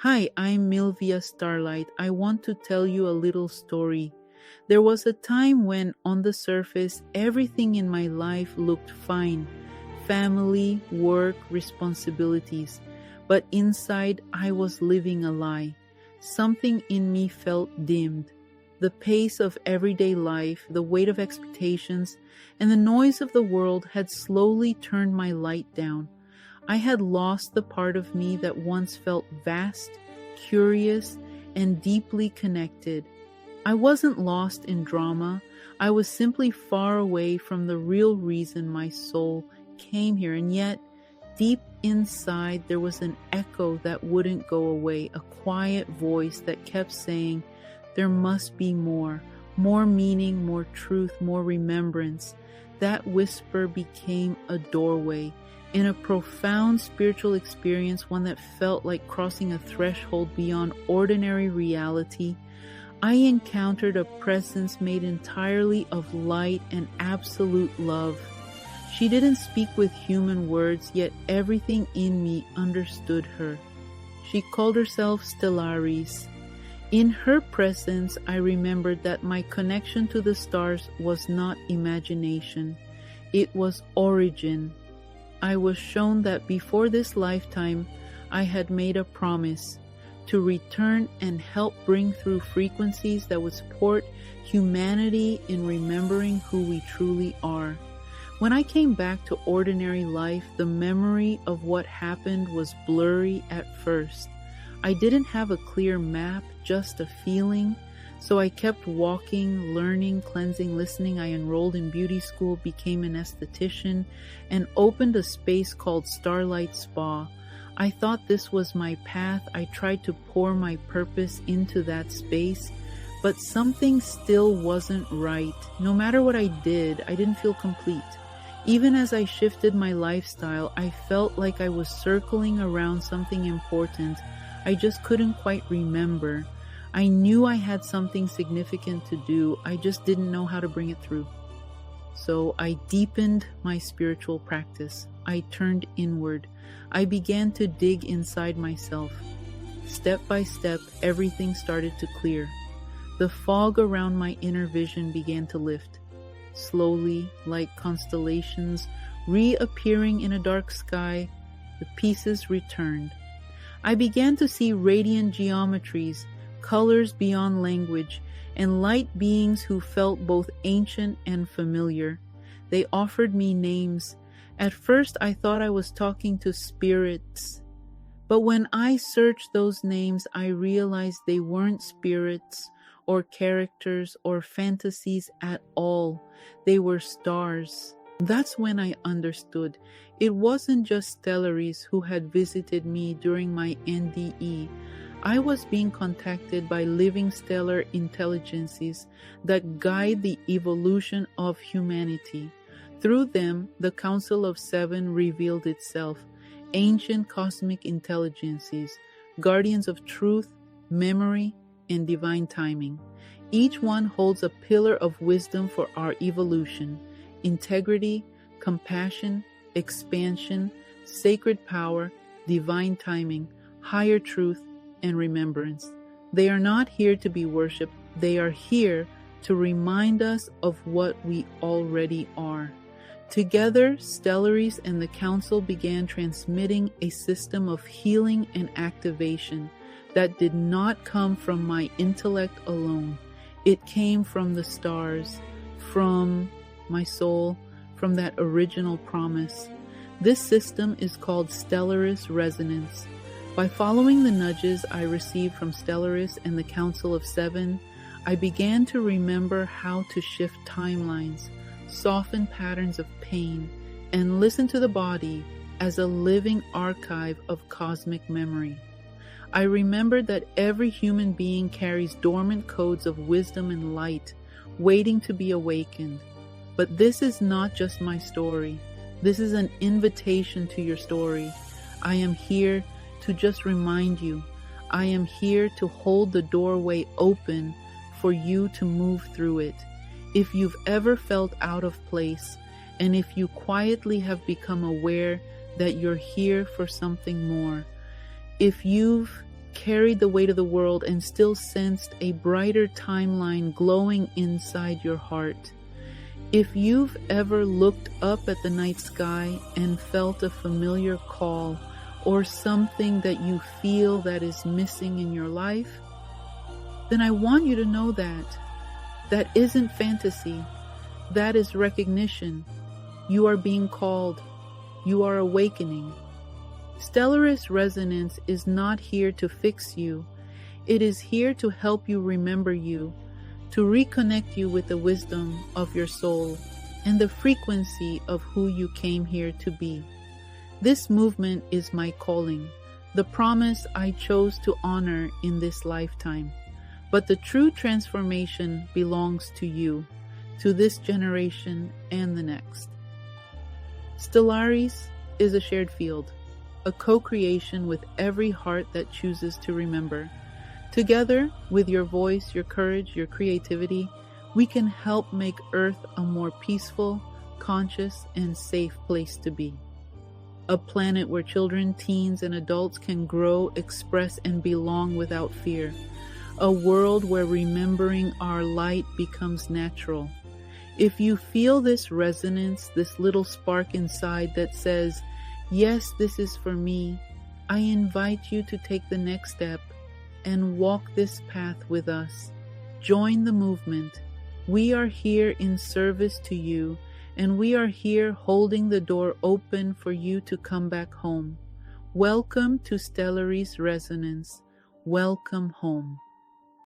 Hi, I'm Milvia Starlight. I want to tell you a little story. There was a time when, on the surface, everything in my life looked fine: family, work, responsibilities. But inside, I was living a lie. Something in me felt dimmed. The pace of everyday life, the weight of expectations, and the noise of the world had slowly turned my light down. I had lost the part of me that once felt vast, curious, and deeply connected. I wasn't lost in drama. I was simply far away from the real reason my soul came here. And yet, deep inside, there was an echo that wouldn't go away, a quiet voice that kept saying, there must be more meaning, more truth, more remembrance. That whisper became a doorway. In a profound spiritual experience, one that felt like crossing a threshold beyond ordinary reality, I encountered a presence made entirely of light and absolute love. She didn't speak with human words, yet everything in me understood her. She called herself Stellarys. In her presence, I remembered that my connection to the stars was not imagination. It was origin. I was shown that before this lifetime, I had made a promise to return and help bring through frequencies that would support humanity in remembering who we truly are. When I came back to ordinary life, the memory of what happened was blurry at first. I didn't have a clear map, just a feeling. So I kept walking, learning, cleansing, listening. I enrolled in beauty school, became an esthetician, and opened a space called Starlight Spa. I thought this was my path. I tried to pour my purpose into that space, but something still wasn't right. No matter what I did, I didn't feel complete. Even as I shifted my lifestyle, I felt like I was circling around something important. I just couldn't quite remember. I knew I had something significant to do, I just didn't know how to bring it through. So I deepened my spiritual practice. I turned inward. I began to dig inside myself. Step by step, everything started to clear. The fog around my inner vision began to lift. Slowly, like constellations reappearing in a dark sky, the pieces returned. I began to see radiant geometries, colors beyond language, and light beings who felt both ancient and familiar. They offered me names. At first, I thought I was talking to spirits. But when I searched those names, I realized they weren't spirits or characters or fantasies at all. They were stars. That's when I understood. It wasn't just Stellarys who had visited me during my NDE. I was being contacted by living stellar intelligences that guide the evolution of humanity. Through them, the Council of Seven revealed itself, ancient cosmic intelligences, guardians of truth, memory, and divine timing. Each one holds a pillar of wisdom for our evolution: integrity, compassion, expansion, sacred power, divine timing, higher truth, and remembrance. They are not here to be worshipped. They are here to remind us of what we already are. Together, Stellarys and the Council began transmitting a system of healing and activation that did not come from my intellect alone. It came from the stars, from my soul, from that original promise. This system is called Stellarys Resonance. By following the nudges I received from Stellarys and the Council of Seven, I began to remember how to shift timelines, soften patterns of pain, and listen to the body as a living archive of cosmic memory. I remembered that every human being carries dormant codes of wisdom and light, waiting to be awakened. But this is not just my story. This is an invitation to your story. I am here to just remind you. I am here to hold the doorway open for you to move through it. If you've ever felt out of place, and if you quietly have become aware that you're here for something more, if you've carried the weight of the world and still sensed a brighter timeline glowing inside your heart. If you've ever looked up at the night sky and felt a familiar call or something that you feel that is missing in your life, then I want you to know that that isn't fantasy. That is recognition. You are being called. You are awakening. Stellarys resonance is not here to fix you. It is here to help you remember you, to reconnect you with the wisdom of your soul and the frequency of who you came here to be. This movement is my calling, the promise I chose to honor in this lifetime. But the true transformation belongs to you, to this generation and the next. Stellarys is a shared field, a co-creation with every heart that chooses to remember. Together, with your voice, your courage, your creativity, we can help make Earth a more peaceful, conscious, and safe place to be. A planet where children, teens, and adults can grow, express, and belong without fear. A world where remembering our light becomes natural. If you feel this resonance, this little spark inside that says, yes, this is for me, I invite you to take the next step and walk this path with us. Join the movement. We are here in service to you, and we are here holding the door open for you to come back home. Welcome to Stellarys Resonance. Welcome home.